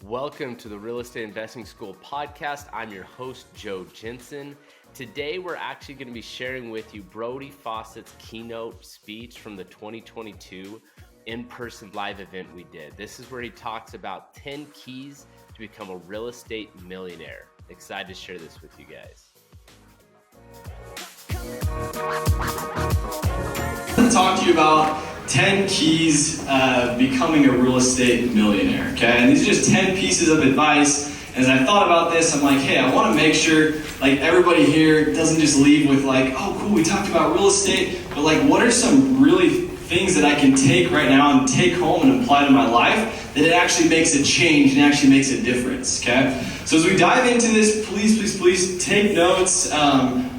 Welcome to the Real Estate Investing School podcast. I'm your host, Joe Jensen. Today, we're actually going to be sharing with you Brody Fausett's keynote speech from the 2022 in-person live event we did. This is where he talks about 10 keys to become a real estate millionaire. Excited to share this with you guys. I'm going to talk to you about 10 keys becoming a real estate millionaire, okay? And these are just 10 pieces of advice. As I thought about this, I'm like, hey, I want to make sure like everybody here doesn't just leave with like, oh, cool, we talked about real estate, but like what are some really things that I can take right now and take home and apply to my life that it actually makes a change and actually makes a difference, okay? So as we dive into this, please take notes,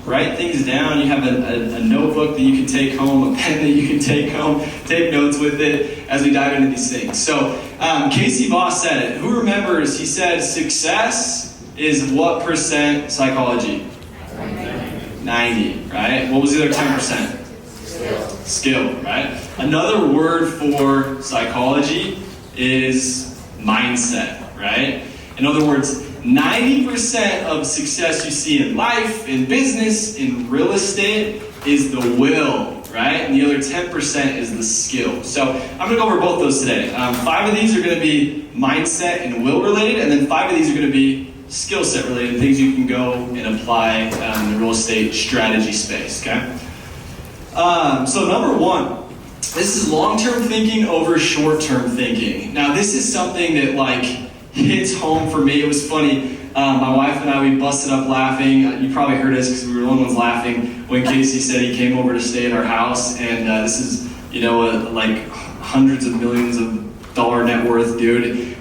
write things down. You have a notebook that you can take home, a pen that you can take home, take notes with it as we dive into these things. So Casey Voss said it. Who remembers? He said success is what percent psychology? 90, right? What was the other 10%? Skill, right? Another word for psychology is mindset, right? In other words, 90% of success you see in life, in business, in real estate is the will, right? And the other 10% is the skill. So I'm going to go over both those today. 5 of these are going to be mindset and will related, and then 5 of these are going to be skill set related, things you can go and apply in the real estate strategy space, okay? So number 1, this is long-term thinking over short-term thinking. Now this is something that like hits home for me. It was funny. My wife and I, we busted up laughing. You probably heard us because we were the only ones laughing when Casey said he came over to stay at our house. And this is, like hundreds of millions of dollar net worth dude.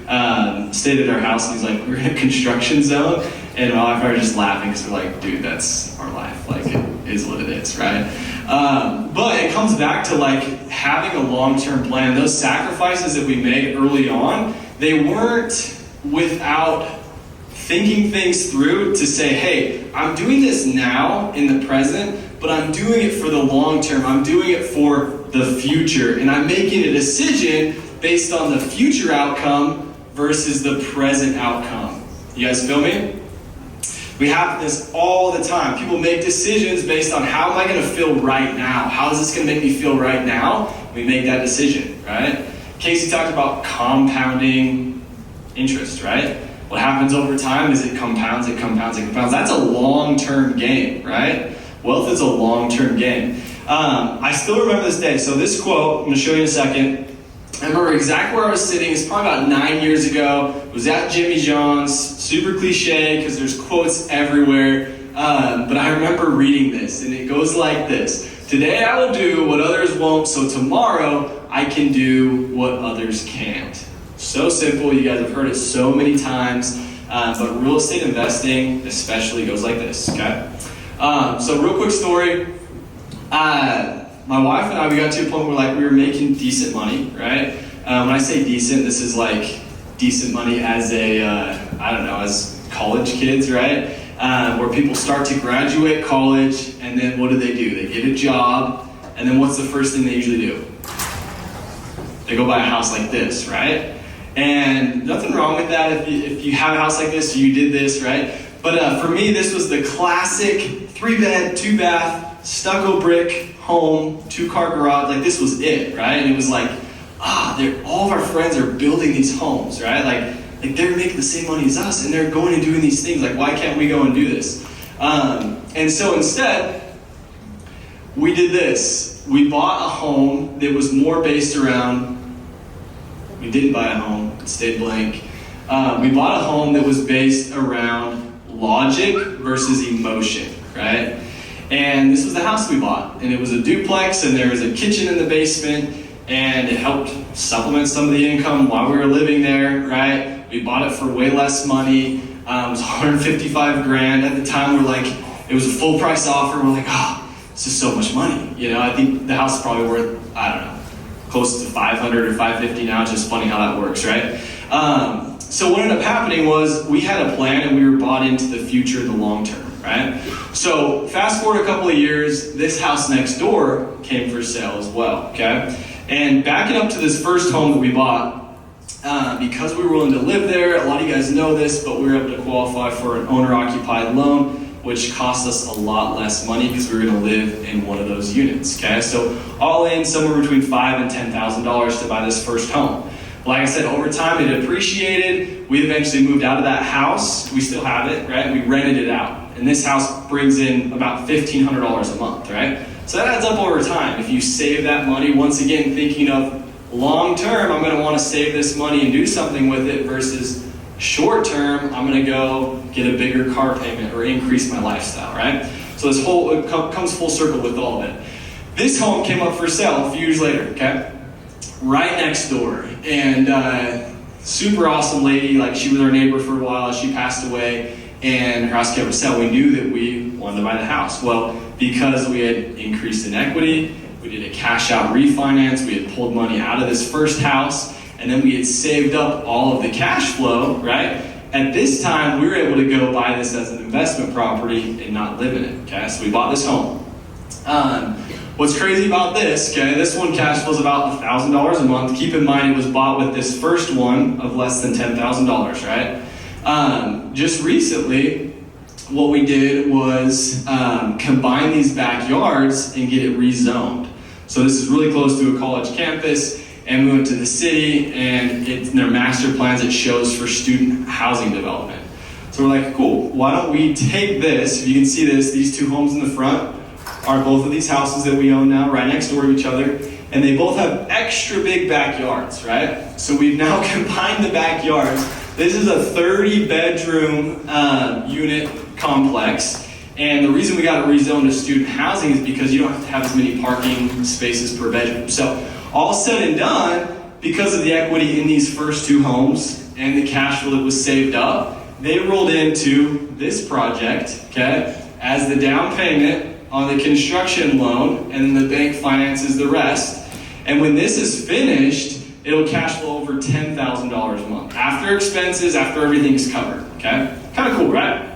Stayed at our house and he's like, we're in a construction zone. And my wife and I were just laughing because we're like, dude, that's our life. Like it is what it is, right? But it comes back to like having a long-term plan. Those sacrifices that we made early on, they weren't without thinking things through to say, hey, I'm doing this now in the present, but I'm doing it for the long term. I'm doing it for the future. And I'm making a decision based on the future outcome versus the present outcome. You guys feel me? We have this all the time. People make decisions based on how am I going to feel right now? How is this going to make me feel right now? We make that decision, right? Casey talked about compounding interest, right? What happens over time is it compounds. That's a long-term game, right? Wealth is a long-term game. I still remember this day. So this quote, I'm going to show you in a second. I remember exactly where I was sitting. It's probably about 9 years ago. It was at Jimmy John's. Super cliche because there's quotes everywhere. But I remember reading this, and it goes like this. Today I will do what others won't, so tomorrow I can do what others can't. So simple. You guys have heard it so many times. But real estate investing especially goes like this, okay? So real quick story. My wife and I, we got to a point where we were making decent money, right? When I say decent, this is like decent money as as college kids, right? Where people start to graduate college, and then what do? They get a job, and then what's the first thing they usually do? They go buy a house like this, right? And nothing wrong with that if you have a house like this, you did this, right? But for me, this was the classic 3-bed, 2-bath, stucco brick home, 2-car garage. Like this was it, right? And it was like, all of our friends are building these homes, right? Like they're making the same money as us, and they're going and doing these things. Like, why can't we go and do this? And so instead, we did this. We bought a home that was more based around. We didn't buy a home; it stayed blank. We bought a home that was based around logic versus emotion, right? And this was the house we bought, and it was a duplex, and there was a kitchen in the basement, and it helped supplement some of the income while we were living there, right? We bought it for way less money. It was $155,000 at the time. It was a full price offer. We're like, this is so much money. I think the house is probably worth, close to $500 or $550 now. It's just funny how that works, right? So what ended up happening was we had a plan, and we were bought into the future, the long term. Right? So fast forward a couple of years, this house next door came for sale as well, okay? And backing up to this first home that we bought, because we were willing to live there, a lot of you guys know this, but we were able to qualify for an owner-occupied loan, which cost us a lot less money because we were going to live in one of those units, okay? So all in, somewhere between $5,000 and $10,000 to buy this first home. Like I said, over time it appreciated. We eventually moved out of that house. We still have it, right? We rented it out. And this house brings in about $1,500 a month, right? So that adds up over time. If you save that money, once again, thinking of long term, I'm going to want to save this money and do something with it, versus short term, I'm going to go get a bigger car payment or increase my lifestyle, right? So this whole, it comes full circle with all of it. This home came up for sale a few years later, okay? Right next door. And super awesome lady, like she was our neighbor for a while. She passed away and her house came up for sale. We knew that we wanted to buy the house. Well, because we had increased in equity, we did a cash out refinance, we had pulled money out of this first house, and then we had saved up all of the cash flow, right? At this time, we were able to go buy this as an investment property and not live in it, okay? So we bought this home. What's crazy about this, okay, this one cash flows about $1,000 a month. Keep in mind it was bought with this first one of less than $10,000, right? Just recently, what we did was combine these backyards and get it rezoned. So this is really close to a college campus, and we went to the city, and in their master plans it shows for student housing development. So we're like, cool, why don't we take this, if you can see this, these two homes in the front are both of these houses that we own now, right next door to each other, and they both have extra big backyards, right? So we've now combined the backyards. This is a 30-bedroom unit complex, and the reason we got it rezoned to student housing is because you don't have to have as many parking spaces per bedroom. So all said and done, because of the equity in these first two homes and the cash flow that was saved up, they rolled into this project, okay, as the down payment on the construction loan, and then the bank finances the rest. And when this is finished, it'll cash flow over $10,000 a month. After expenses, after everything's covered, okay? Kind of cool, right?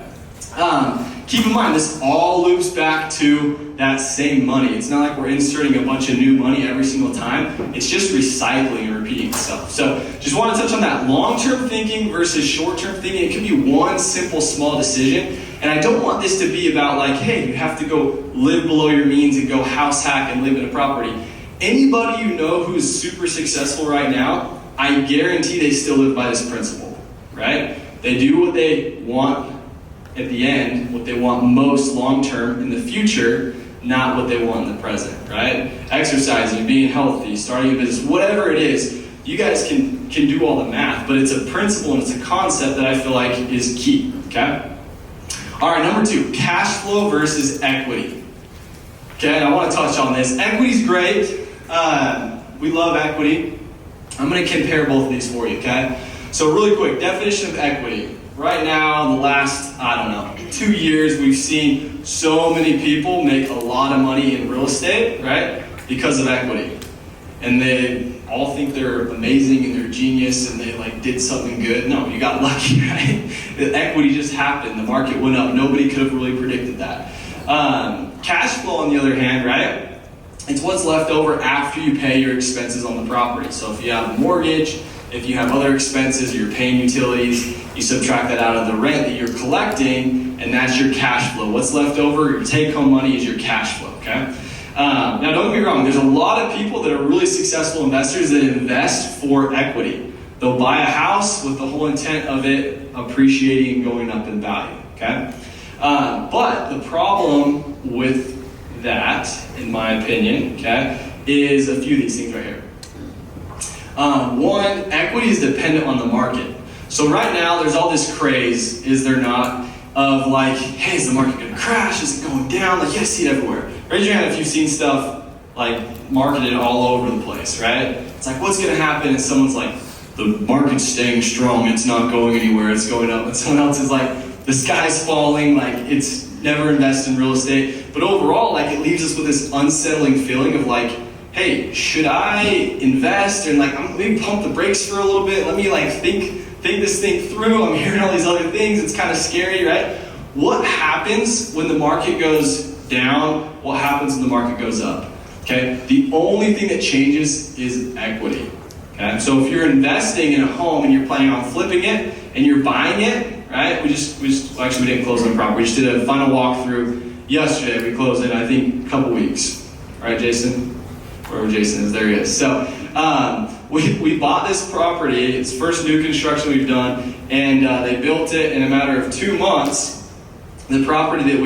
Keep in mind, this all loops back to that same money. It's not like we're inserting a bunch of new money every single time. It's just recycling and repeating itself. So just want to touch on that long-term thinking versus short-term thinking. It could be one simple, small decision. And I don't want this to be about like, hey, you have to go live below your means and go house hack and live in a property. Anybody you know who's super successful right now, I guarantee they still live by this principle, right? They do what they want at the end, what they want most long-term in the future, not what they want in the present, right? Exercising, being healthy, starting a business, whatever it is, you guys can do all the math, but it's a principle and it's a concept that I feel like is key, okay? All right, number 2, cash flow versus equity. Okay, and I want to touch on this. Equity's great. We love equity. I'm going to compare both of these for you, okay? So really quick, definition of equity. Right now, the last, 2 years, we've seen so many people make a lot of money in real estate, right? Because of equity. And they all think they're amazing and they're genius and they like did something good. No, you got lucky, right? The equity just happened. The market went up. Nobody could have really predicted that. Cash flow, on the other hand, right? It's what's left over after you pay your expenses on the property. So if you have a mortgage, if you have other expenses, you're paying utilities, you subtract that out of the rent that you're collecting, and that's your cash flow. What's left over, your take-home money, is your cash flow, okay? Now, don't get me wrong, there's a lot of people that are really successful investors that invest for equity. They'll buy a house with the whole intent of it appreciating and going up in value, okay? But the problem with that, in my opinion, okay, is a few of these things right here. One, equity is dependent on the market. So right now, there's all this craze, is there not, of like, hey, is the market going to crash? Is it going down? Like, you see it everywhere. Raise your hand if you've seen stuff like marketed all over the place, right? It's like, what's going to happen? And someone's like, the market's staying strong. It's not going anywhere. It's going up. And someone else is like, the sky's falling. Like, it's never invest in real estate. But overall, like, it leaves us with this unsettling feeling of like, hey, should I invest? And like, maybe pump the brakes for a little bit. Let me like think this thing through. I'm hearing all these other things. It's kind of scary, right? What happens when the market goes down? What happens when the market goes up? Okay, the only thing that changes is equity. Okay? So if you're investing in a home and you're planning on flipping it and you're buying it, right? We didn't close on the property. We just did a final walkthrough yesterday. We closed it, I think, a couple weeks. All right, Jason? Wherever Jason is, there he is. So we bought this property. It's the first new construction we've done, and they built it in a matter of 2 months. The property that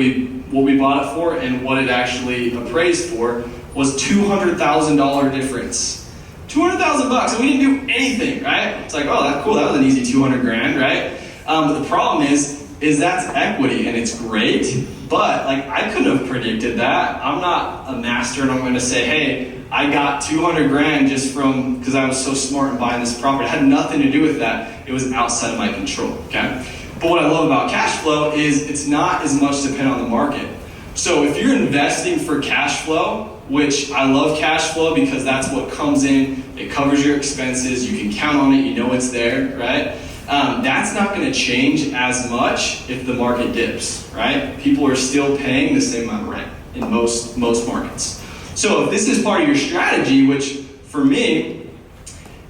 what we bought it for and what it actually appraised for was $200,000 difference. $200,000, and we didn't do anything, right? It's like, oh, that's cool. That was an easy 200 grand, right? But the problem is that's equity, and it's great. But like, I couldn't have predicted that. I'm not a master, and I'm going to say, hey, I got 200 grand just from because I was so smart in buying this property. It had nothing to do with that. It was outside of my control. Okay. But what I love about cash flow is it's not as much dependent on the market. So if you're investing for cash flow, which I love cash flow because that's what comes in, it covers your expenses, you can count on it, you know it's there, right? That's not going to change as much if the market dips, right? People are still paying the same amount of rent in most markets. So if this is part of your strategy, which for me,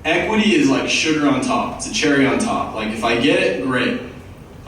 equity is like sugar on top. It's a cherry on top. Like if I get it, great.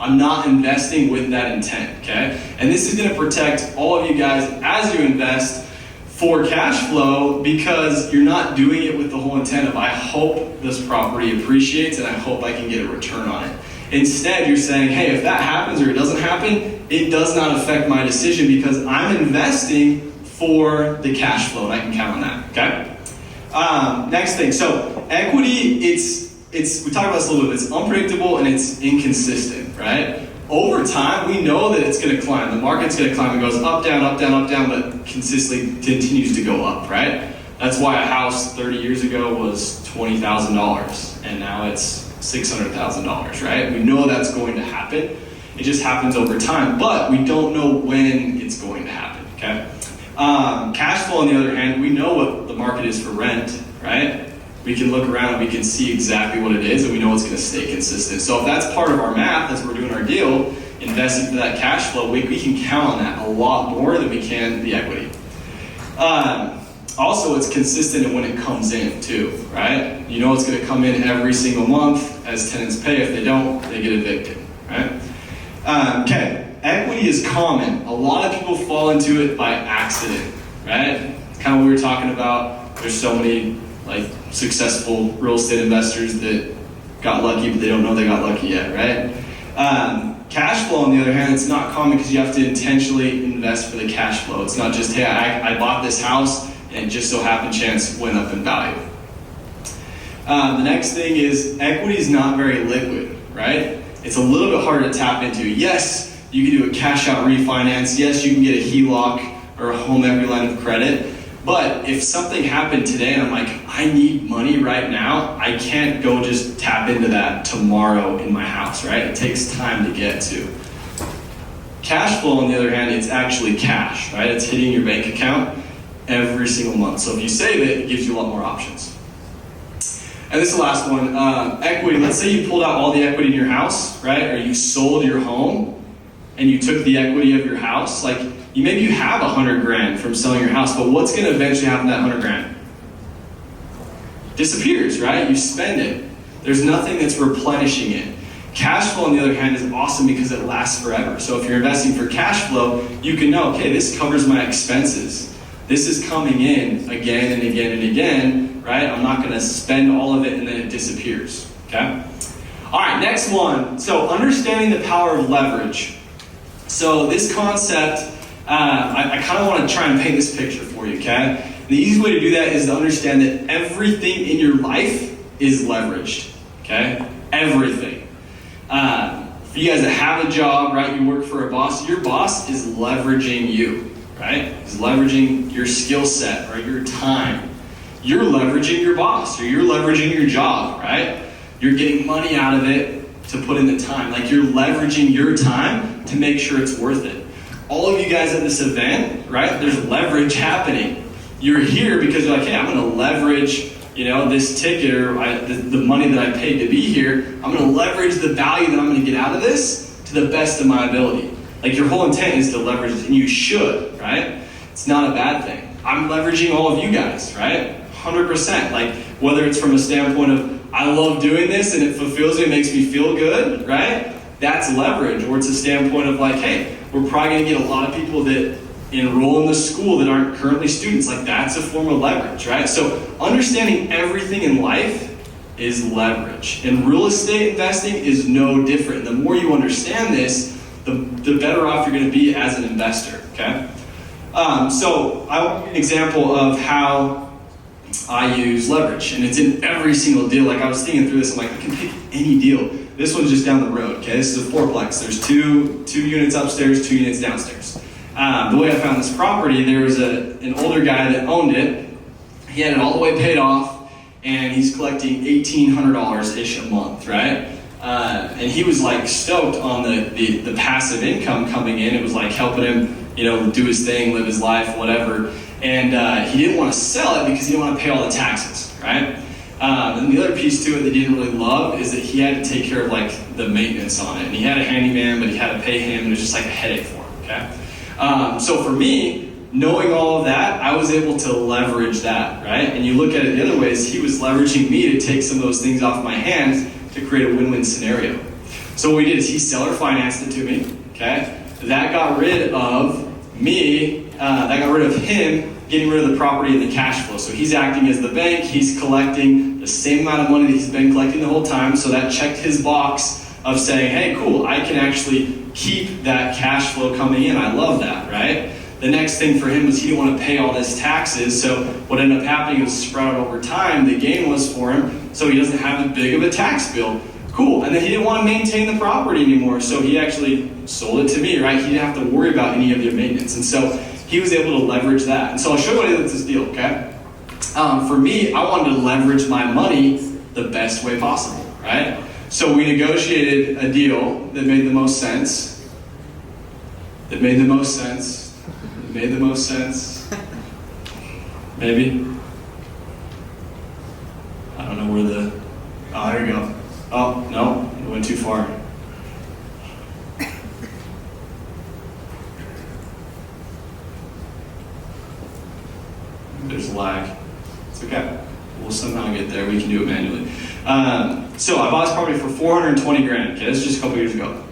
I'm not investing with that intent, okay? And this is going to protect all of you guys as you invest for cash flow because you're not doing it with the whole intent of I hope this property appreciates and I hope I can get a return on it. Instead, you're saying, hey, if that happens or it doesn't happen, it does not affect my decision because I'm investing for the cash flow and I can count on that, okay? Next thing, so equity, we talked about this a little bit, it's unpredictable and it's inconsistent, right? Over time, we know that it's going to climb. The market's going to climb. It goes up, down, up, down, up, down, but consistently continues to go up, right? That's why a house 30 years ago was $20,000 and now it's $600,000, right? We know that's going to happen. It just happens over time, but we don't know when it's going to happen, okay? Cash flow, on the other hand, we know what the market is for rent, right? We can look around and we can see exactly what it is and we know it's going to stay consistent. So if that's part of our math as we're doing our deal, investing for that cash flow, we can count on that a lot more than we can the equity. Also, it's consistent in when it comes in too, right? You know it's going to come in every single month as tenants pay. If they don't, they get evicted, right? Okay, equity is common. A lot of people fall into it by accident, right? It's kind of what we were talking about. There's so many like successful real estate investors that got lucky, but they don't know they got lucky yet, right? Cash flow, on the other hand, it's not common because you have to intentionally invest for the cash flow. It's not just, hey, I bought this house and it just so happened chance went up in value. The next thing is equity is not very liquid, right? It's a little bit harder to tap into. Yes, you can do a cash out refinance. Yes, you can get a HELOC or a home equity line of credit. But if something happened today and I'm like, I need money right now, I can't go just tap into that tomorrow in my house, right? It takes time to get to. Cash flow, on the other hand, it's actually cash, right? It's hitting your bank account every single month. So if you save it, it gives you a lot more options. And this is the last one, equity. Let's say you pulled out all the equity in your house, right? Or you sold your home and you took the equity of your house. Like, maybe you have 100 grand from selling your house, but what's going to eventually happen to that 100 grand? Disappears, right? You spend it. There's nothing that's replenishing it. Cash flow, on the other hand, is awesome because it lasts forever. So if you're investing for cash flow, you can know, okay, this covers my expenses. This is coming in again and again and again, right? I'm not going to spend all of it and then it disappears, okay? All right, next one. So understanding the power of leverage. So this concept, I kind of want to try and paint this picture for you, okay? The easy way to do that is to understand that everything in your life is leveraged, okay? Everything. For you guys that have a job, right, you work for a boss, your boss is leveraging you, right? He's leveraging your skill set or your time. You're leveraging your boss or you're leveraging your job, right? You're getting money out of it to put in the time. Like you're leveraging your time to make sure it's worth it. All of you guys at this event, right, there's leverage happening. You're here because you're like, hey, I'm going to leverage, this ticket or the money that I paid to be here. I'm going to leverage the value that I'm going to get out of this to the best of my ability. Like your whole intent is to leverage it, and you should, right? It's not a bad thing. I'm leveraging all of you guys, right? 100%. Like, whether it's from a standpoint of, I love doing this and it fulfills me, it makes me feel good, right? That's leverage. Or it's a standpoint of like, hey, we're probably going to get a lot of people that enroll in the school that aren't currently students. Like, that's a form of leverage, right? So understanding everything in life is leverage. And real estate investing is no different. The more you understand this, the better off you're going to be as an investor, okay? So I want to give an example of how I use leverage, and it's in every single deal. Like, I was thinking through this, I'm like, I can pick any deal. This one's just down the road, okay? This is a fourplex. There's two units upstairs, 2 units downstairs. The way I found this property, there was an older guy that owned it. He had it all the way paid off, and he's collecting $1,800-ish a month, right? And he was like stoked on the passive income coming in. It was like helping him, do his thing, live his life, whatever. And he didn't want to sell it because he didn't want to pay all the taxes, right? And the other piece to it that he didn't really love is that he had to take care of like the maintenance on it. And he had a handyman, but he had to pay him, and it was just like a headache for him, okay? So for me, knowing all of that, I was able to leverage that, right? And you look at it the other ways, he was leveraging me to take some of those things off my hands to create a win-win scenario. So what we did is he seller financed it to me, okay? That got rid of me, that got rid of him getting rid of the property and the cash flow. So he's acting as the bank, he's collecting the same amount of money that he's been collecting the whole time, so that checked his box of saying, hey, cool, I can actually keep that cash flow coming in. I love that, right? The next thing for him was he didn't want to pay all his taxes, so what ended up happening was spread out over time. The gain was for him, so he doesn't have as big of a tax bill. Cool. And then he didn't want to maintain the property anymore, so he actually sold it to me, right? He didn't have to worry about any of the maintenance, and so he was able to leverage that. And so I'll show you what I did with this deal, okay? For me, I wanted to leverage my money the best way possible, right? So we negotiated a deal that made the most sense. Maybe. I don't know where oh, there we go. Oh, no, it went too far. There's lag. It's okay. We'll somehow get there. We can do it manually. So I bought this property for $420,000. Okay, this is just a couple years ago.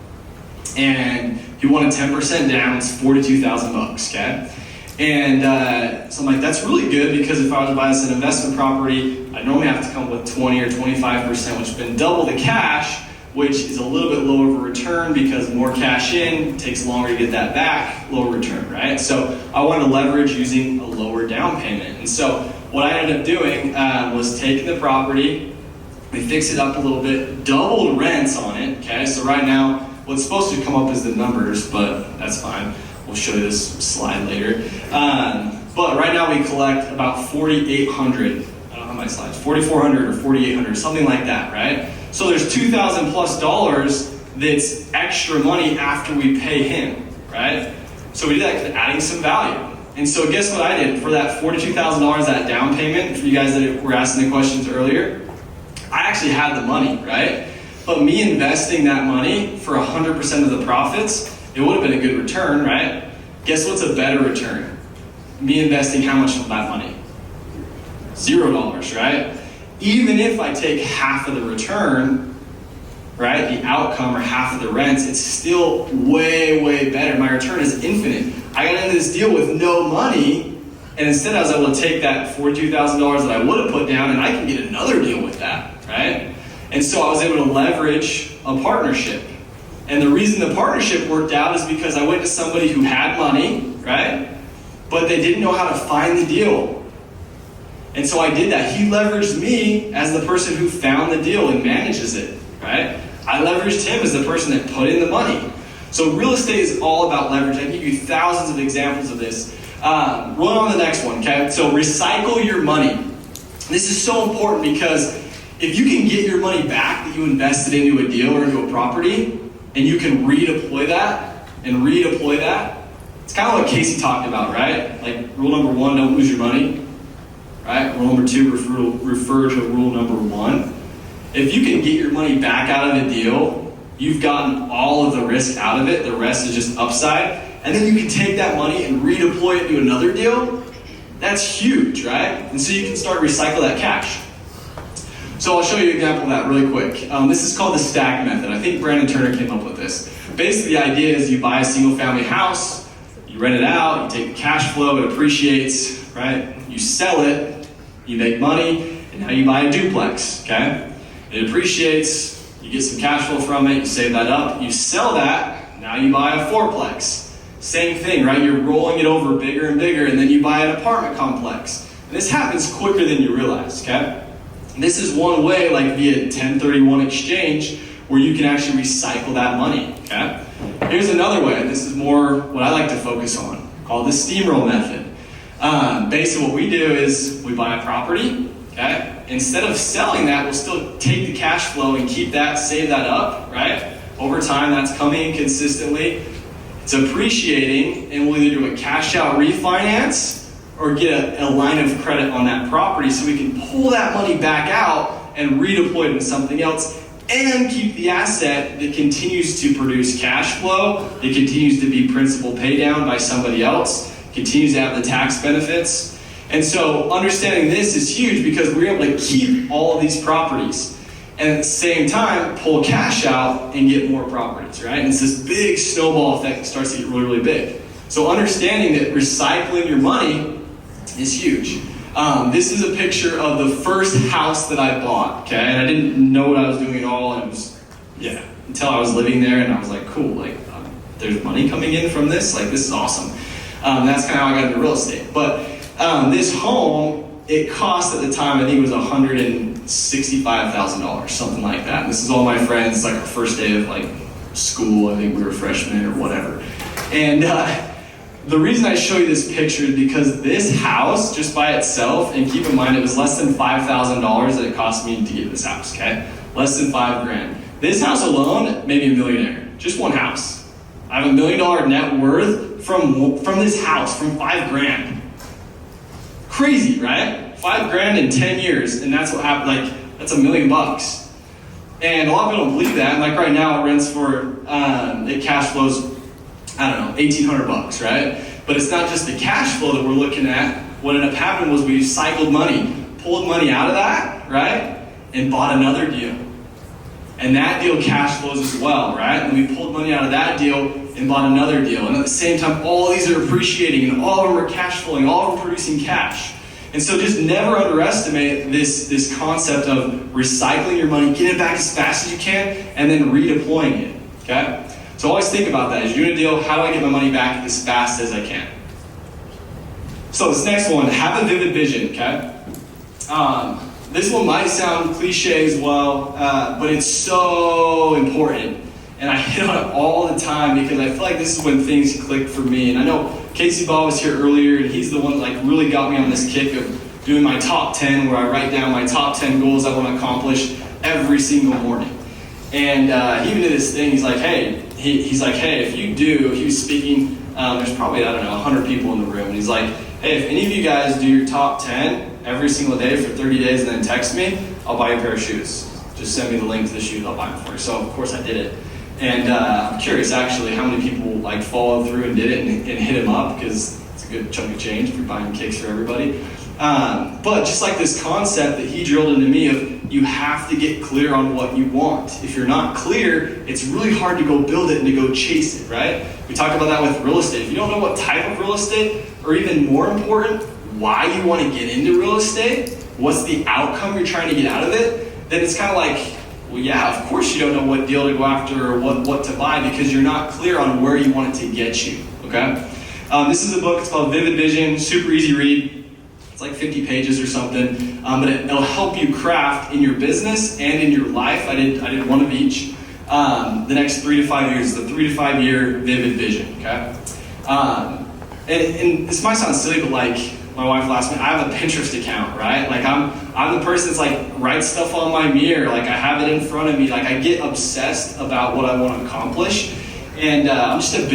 And he wanted 10% down. It's $42,000. Okay. And so I'm like, that's really good, because if I was to buy this an investment property, I normally have to come up with 20 or 25%, which has been double the cash, which is a little bit lower of a return because more cash in, takes longer to get that back, lower return, right? So I wanted to leverage using a lower down payment. And so what I ended up doing was taking the property, we fixed it up a little bit, doubled rents on it, okay? So right now, what's supposed to come up is the numbers, but that's fine. We'll show you this slide later. But right now we collect about 4,800. I don't have my slides. 4,400 or 4,800, something like that, right? So there's $2,000 plus that's extra money after we pay him, right? So we did that adding some value. And so guess what I did for that $42,000, that down payment, for you guys that were asking the questions earlier? I actually had the money, right? But me investing that money for 100% of the profits, it would have been a good return, right? Guess what's a better return? Me investing how much of that money? $0, right? Even if I take half of the return, right, the outcome or half of the rents, it's still way, way better. My return is infinite. I got into this deal with no money, and instead I was able to take that $42,000 that I would have put down, and I can get another deal with that, right? And so I was able to leverage a partnership. And the reason the partnership worked out is because I went to somebody who had money, right? But they didn't know how to find the deal. And so I did that. He leveraged me as the person who found the deal and manages it, right? I leveraged him as the person that put in the money. So real estate is all about leverage. I can give you thousands of examples of this. Roll on the next one, okay? So recycle your money. This is so important because if you can get your money back that you invested into a deal or into a property, and you can redeploy that, it's kind of what Casey talked about, right? Like rule number 1, don't lose your money, right? Rule number 2, refer to rule number 1. If you can get your money back out of a deal, you've gotten all of the risk out of it, the rest is just upside, and then you can take that money and redeploy it to another deal. That's huge, right? And so you can start to recycle that cash. So I'll show you an example of that really quick. This is called the stack method. I think Brandon Turner came up with this. Basically, the idea is you buy a single family house, you rent it out, you take the cash flow, it appreciates, right? You sell it, you make money, and now you buy a duplex, okay? It appreciates, you get some cash flow from it, you save that up, you sell that, now you buy a fourplex. Same thing, right? You're rolling it over bigger and bigger, and then you buy an apartment complex. And this happens quicker than you realize, okay? And this is one way, like via 1031 exchange, where you can actually recycle that money, okay? Here's another way. This is more what I like to focus on, called the steamroll method. Basically what we do is we buy a property, okay? Instead of selling that, we'll still take the cash flow and keep that, save that up, right? Over time, that's coming in consistently. It's appreciating, and we'll either do a cash out refinance or get a line of credit on that property so we can pull that money back out and redeploy it into something else and keep the asset that continues to produce cash flow, that continues to be principal pay down by somebody else, continues to have the tax benefits. And so understanding this is huge because we're able to keep all of these properties and at the same time pull cash out and get more properties, right? And it's this big snowball effect that starts to get really, really big. So understanding that recycling your money is huge. This is a picture of the first house that I bought, okay? And I didn't know what I was doing at all, and it was, until I was living there, and I was like, cool, like, there's money coming in from this? Like, this is awesome. That's kind of how I got into real estate. But this home, it cost at the time, I think it was $165,000, something like that. And this is all my friends, like our first day of like school, I think we were freshmen or whatever. And the reason I show you this picture is because this house, just by itself, and keep in mind it was less than $5,000 that it cost me to get this house, okay? Less than $5,000. This house alone made me a millionaire, just one house. I have $1 million net worth from this house, from $5,000. Crazy, right? $5,000 in 10 years, and that's what happened. Like, that's $1 million. And a lot of people don't believe that. And like right now, it rents for, it cash flows, I don't know, $1,800, right? But it's not just the cash flow that we're looking at. What ended up happening was we cycled money, pulled money out of that, right? And bought another deal. And that deal cash flows as well, right? And we pulled money out of that deal and bought another deal. And at the same time, all these are appreciating and all of them are cash flowing, all of them are producing cash. And so just never underestimate this concept of recycling your money, getting it back as fast as you can, and then redeploying it, okay? So always think about that. As you're doing a deal, how do I get my money back as fast as I can? So this next one, have a vivid vision, okay? This one might sound cliche as well, but it's so important. And I hit on it all the time because I feel like this is when things click for me. And I know Casey Ball was here earlier, and he's the one that like really got me on this kick of doing my top 10, where I write down my top 10 goals I want to accomplish every single morning. And he even did this thing. He's like, hey, he's like, hey, if you do, he was speaking. There's probably, I don't know, 100 people in the room, and he's like, hey, if any of you guys do your top 10 every single day for 30 days and then text me, I'll buy you a pair of shoes. Just send me the link to the shoes, I'll buy them for you. So of course I did it. And I'm curious actually how many people like followed through and did it and hit him up, because it's a good chunk of change if you're buying kicks for everybody. But just like this concept that he drilled into me of you have to get clear on what you want. If you're not clear, it's really hard to go build it and to go chase it, right? We talked about that with real estate. If you don't know what type of real estate, or even more important, why you want to get into real estate, what's the outcome you're trying to get out of it, then it's kind of like, well, yeah, of course you don't know what deal to go after or what to buy because you're not clear on where you want it to get you, okay? This is a book, it's called Vivid Vision, super easy read. It's like 50 pages or something, but it'll help you craft in your business and in your life. I did one of each. The next 3 to 5 years, the 3 to 5 year Vivid Vision, okay? And this might sound silly, but like, my wife last night, I have a Pinterest account, right? Like I'm the person that's like writes stuff on my mirror, like I have it in front of me, like I get obsessed about what I want to accomplish. And I'm just a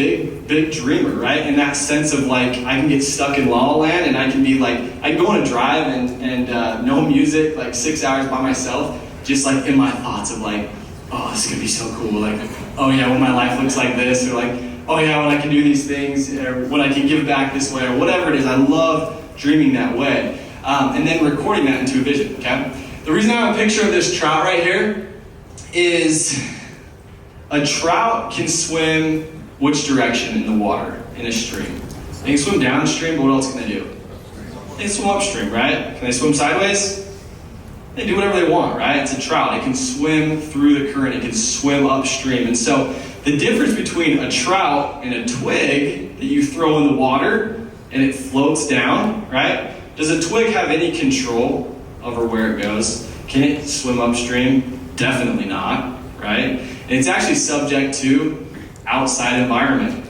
big dreamer, right? In that sense of like, I can get stuck in La La Land and I can be like, I can go on a drive and no music, like 6 hours by myself, just like in my thoughts of like, oh, this is gonna be so cool. Like, oh yeah, when my life looks like this, or like, oh yeah, when I can do these things, or when I can give back this way, or whatever it is. I love dreaming that way, and then recording that into a vision, okay? The reason I have a picture of this trout right here is a trout can swim which direction in the water, in a stream? They can swim downstream, but what else can they do? They can swim upstream, right? Can they swim sideways? They do whatever they want, right? It's a trout. It can swim through the current. It can swim upstream. And so the difference between a trout and a twig that you throw in the water and it floats down, right? Does a twig have any control over where it goes? Can it swim upstream? Definitely not, right? And it's actually subject to outside environment.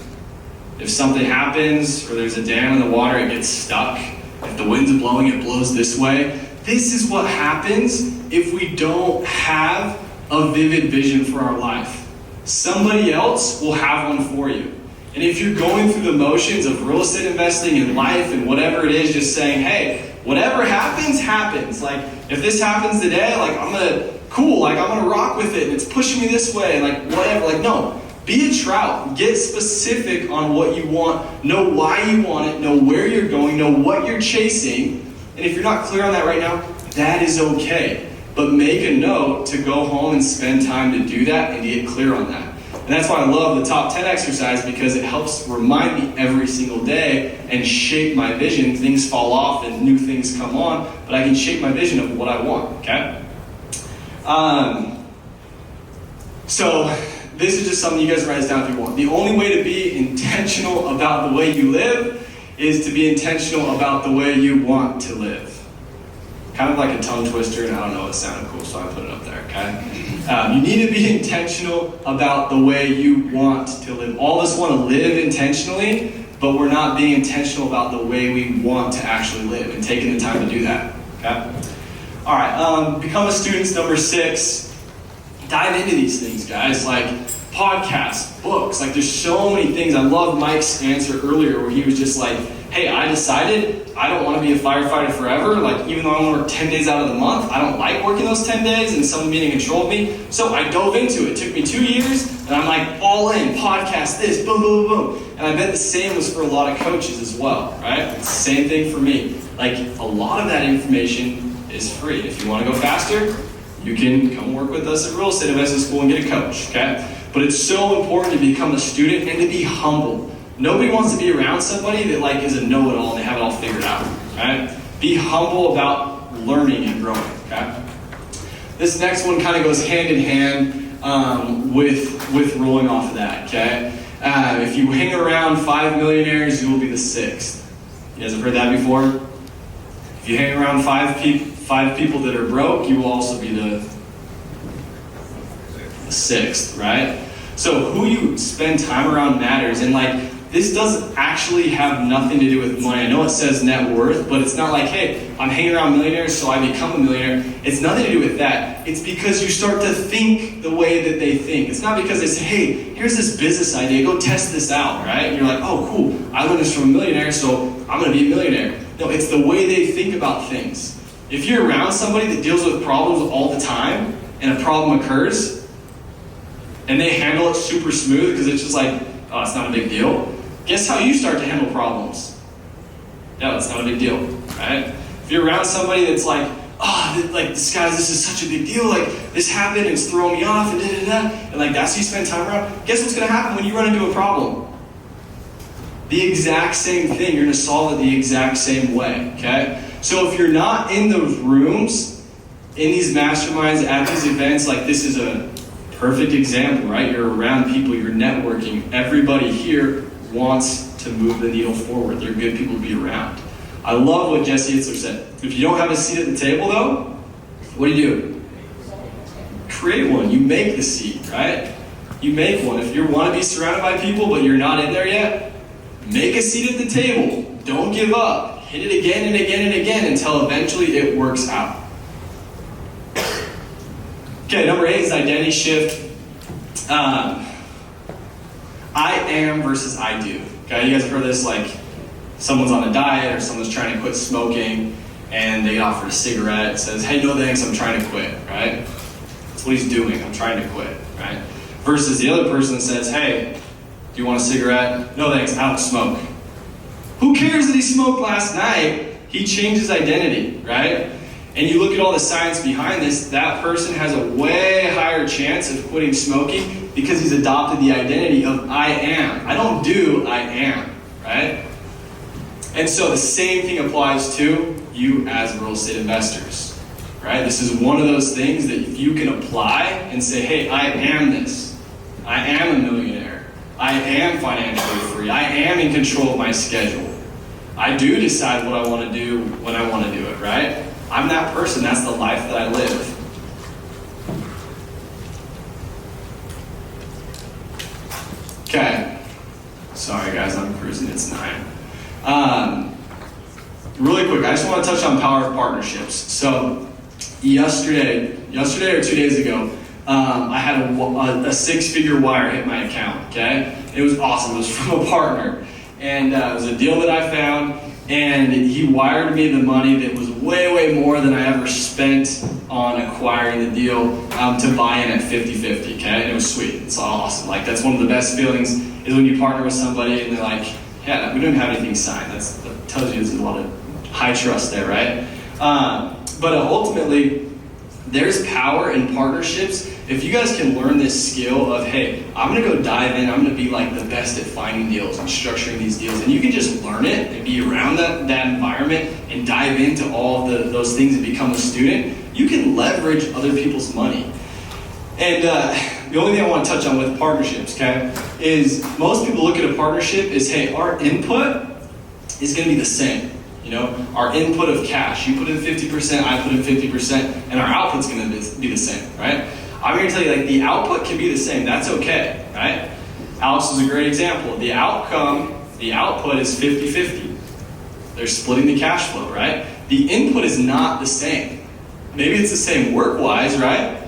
If something happens or there's a dam in the water, it gets stuck. If the wind's blowing, it blows this way. This is what happens if we don't have a vivid vision for our life. Somebody else will have one for you. And if you're going through the motions of real estate investing in life and whatever it is, just saying, hey, whatever happens, happens. Like, if this happens today, like, I'm gonna rock with it, and it's pushing me this way, and like, whatever. Like, no. Be a trout. Get specific on what you want. Know why you want it. Know where you're going. Know what you're chasing. And if you're not clear on that right now, that is okay. But make a note to go home and spend time to do that and to get clear on that. And that's why I love the top 10 exercise, because it helps remind me every single day and shape my vision. Things fall off and new things come on, but I can shape my vision of what I want, okay? So this is just something you guys write this down if you want. The only way to be intentional about the way you live is to be intentional about the way you want to live. Kind of like a tongue twister, and I don't know, it sounded cool, so I put it up there, okay? You need to be intentional about the way you want to live. All of us want to live intentionally, but we're not being intentional about the way we want to actually live and taking the time to do that, okay? All right, become a student, number 6. Dive into these things, guys, like podcasts, books. Like, there's so many things. I love Mike's answer earlier where he was just like, hey, I decided I don't want to be a firefighter forever. Like, even though I want to work 10 days out of the month, I don't like working those 10 days and someone being in control of me. So I dove into it. It took me 2 years, and I'm like, all in, podcast this, boom, boom, boom, boom. And I bet the same was for a lot of coaches as well, right? It's the same thing for me. Like, a lot of that information is free. If you want to go faster, you can come work with us at Real Estate Investment School and get a coach, okay? But it's so important to become a student and to be humble. Nobody wants to be around somebody that like is a know-it-all and they have it all figured out, right? Be humble about learning and growing, okay? This next one kind of goes hand in hand with rolling off of that, okay? If you hang around 5 millionaires, you will be the 6th. You guys have heard that before? If you hang around five people that are broke, you will also be the 6th, right? So who you spend time around matters. And like, this doesn't actually have nothing to do with money. I know it says net worth, but it's not like, hey, I'm hanging around millionaires, so I become a millionaire. It's nothing to do with that. It's because you start to think the way that they think. It's not because they say, hey, here's this business idea, go test this out, right? And you're like, oh, cool, I learned this from a millionaire, so I'm gonna be a millionaire. No, it's the way they think about things. If you're around somebody that deals with problems all the time, and a problem occurs, and they handle it super smooth because it's just like, oh, it's not a big deal. Guess how you start to handle problems? No, it's not a big deal, right? If you're around somebody that's like, oh, like this is such a big deal, like this happened and it's throwing me off and da-da-da, and like that's who you spend time around, guess what's gonna happen when you run into a problem? The exact same thing, you're gonna solve it the exact same way, okay? So if you're not in those rooms, in these masterminds, at these events, like this is a perfect example, right? You're around people, you're networking. Everybody here wants to move the needle forward. They're good people to be around. I love what Jesse Itzler said. If you don't have a seat at the table though, what do? Create one. You make the seat, right? You make one. If you want to be surrounded by people but you're not in there yet, make a seat at the table. Don't give up. Hit it again and again and again until eventually it works out. Okay, number 8 is identity shift. I am versus I do. Okay, you guys have heard this, like someone's on a diet or someone's trying to quit smoking and they offer a cigarette. It says, hey, no thanks, I'm trying to quit, right? That's what he's doing, I'm trying to quit, right? Versus the other person says, hey, do you want a cigarette? No thanks, I don't smoke. Who cares that he smoked last night? he changed his identity, right? And you look at all the science behind this, that person has a way higher chance of quitting smoking because he's adopted the identity of I am. I don't do, I am, right? And so the same thing applies to you as real estate investors, right? This is one of those things that if you can apply and say, hey, I am this. I am a millionaire. I am financially free. I am in control of my schedule. I do decide what I want to do when I want to do it, right? I'm that person. That's the life that I live. Okay. Sorry, guys. I'm cruising. It's 9. Really quick, I just want to touch on power of partnerships. So yesterday or 2 days ago, I had a six-figure wire hit my account, okay? It was awesome. It was from a partner. And it was a deal that I found, and he wired me the money that was way, way more than I ever spent on acquiring the deal to buy in at 50-50, okay? And it was sweet. It's awesome. Like, that's one of the best feelings is when you partner with somebody and they're like, yeah, we don't have anything signed. That tells you there's a lot of high trust there, right? But ultimately, there's power in partnerships. If you guys can learn this skill of, hey, I'm going to go dive in, I'm going to be like the best at finding deals and structuring these deals, and you can just learn it and be around that environment and dive into all of those things and become a student, you can leverage other people's money. And the only thing I want to touch on with partnerships, okay, is most people look at a partnership as, hey, our input is going to be the same. You know, our input of cash, you put in 50%, I put in 50%, and our output's going to be the same, right? I'm here to tell you, like, the output can be the same. That's okay, right? Alex is a great example. The output is 50-50. They're splitting the cash flow, right? The input is not the same. Maybe it's the same work-wise, right?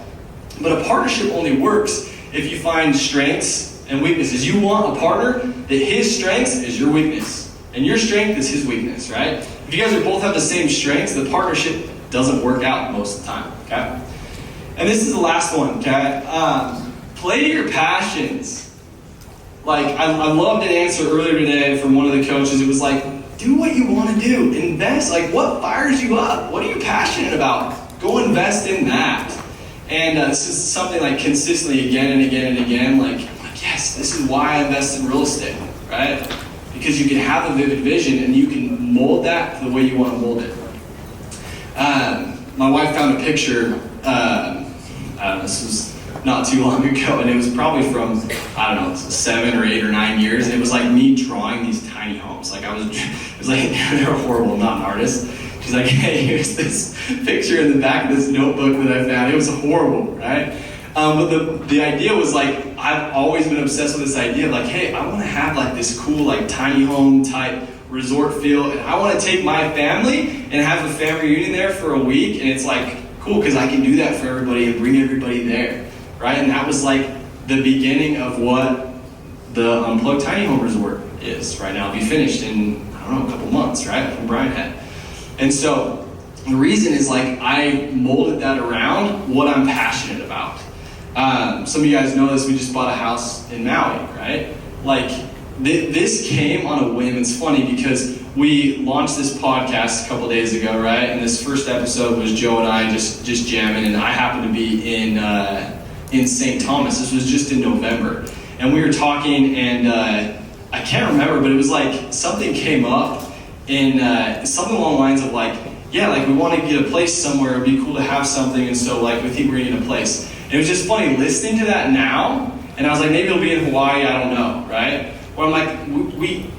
But a partnership only works if you find strengths and weaknesses. You want a partner that his strengths is your weakness, and your strength is his weakness, right? If you guys both have the same strengths, the partnership doesn't work out most of the time, okay? And this is the last one, okay? Play to your passions. Like, I loved an answer earlier today from one of the coaches. It was like, do what you want to do. Invest. Like, what fires you up? What are you passionate about? Go invest in that. And this is something like consistently again and again and again. Like, yes, this is why I invest in real estate, right? Because you can have a vivid vision and you can mold that the way you want to mold it. My wife found a picture, this was not too long ago, and it was probably from, 7 or 8 or 9 years, and it was like me drawing these tiny homes. Like it was like, they were horrible, I'm not an artist. She's like, hey, here's this picture in the back of this notebook that I found. It was horrible, right? But the idea was like, I've always been obsessed with this idea of like, hey, I want to have like this cool like tiny home type resort feel, and I want to take my family and have a family reunion there for a week, and it's like cool because I can do that for everybody and bring everybody there, right? And that was like the beginning of what the Unplugged Tiny Home Resort is right now. It'll be finished in, a couple months, right? From Brian had. And so the reason is like I molded that around what I'm passionate about. Some of you guys know this, we just bought a house in Maui, right? Like, this came on a whim. It's funny because we launched this podcast a couple days ago, right? And this first episode was Joe and I just jamming, and I happened to be in St. Thomas. This was just in November. And we were talking, and I can't remember, but it was like something came up, and something along the lines of like, yeah, like we want to get a place somewhere. It'd be cool to have something, and so like we think we're in a place. And it was just funny listening to that now, and I was like, maybe it'll be in Hawaii, I don't know, right? Where I'm like, we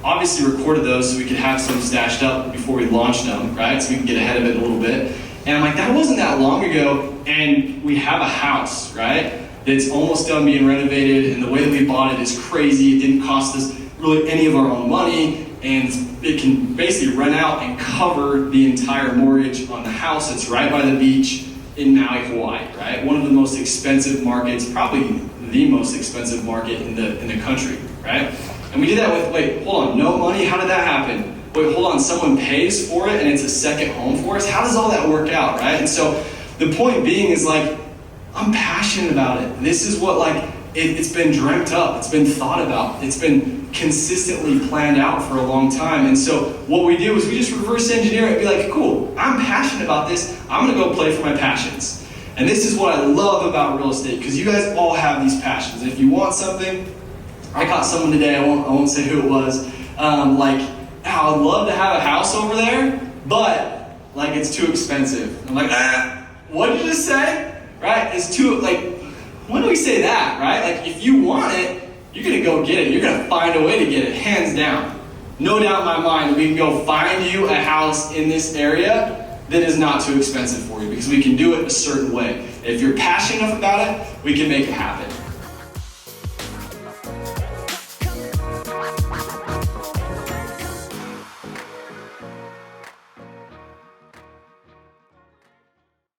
obviously recorded those so we could have some stashed up before we launched them, right? So we can get ahead of it a little bit. And I'm like, that wasn't that long ago, and we have a house, right? That's almost done being renovated, and the way that we bought it is crazy. It didn't cost us really any of our own money, and it can basically rent out and cover the entire mortgage on the house. It's right by the beach in Maui, Hawaii, right? One of the most expensive markets, probably the most expensive market in the country, right? And we did that with, wait, hold on, no money? How did that happen? Wait, hold on, someone pays for it and it's a second home for us? How does all that work out, right? And so the point being is like, I'm passionate about it. This is what like it's been dreamt up, it's been thought about, it's been consistently planned out for a long time. And so what we do is we just reverse engineer it and be like, cool, I'm passionate about this, I'm gonna go play for my passions. And this is what I love about real estate, because you guys all have these passions. If you want something, I caught someone today, I won't say who it was, I would love to have a house over there, but like it's too expensive. I'm like, what did you just say? Right? It's too, when do we say that, right? Like, if you want it, you're gonna go get it. You're gonna find a way to get it, hands down. No doubt in my mind that we can go find you a house in this area that is not too expensive for you, because we can do it a certain way. If you're passionate enough about it, we can make it happen.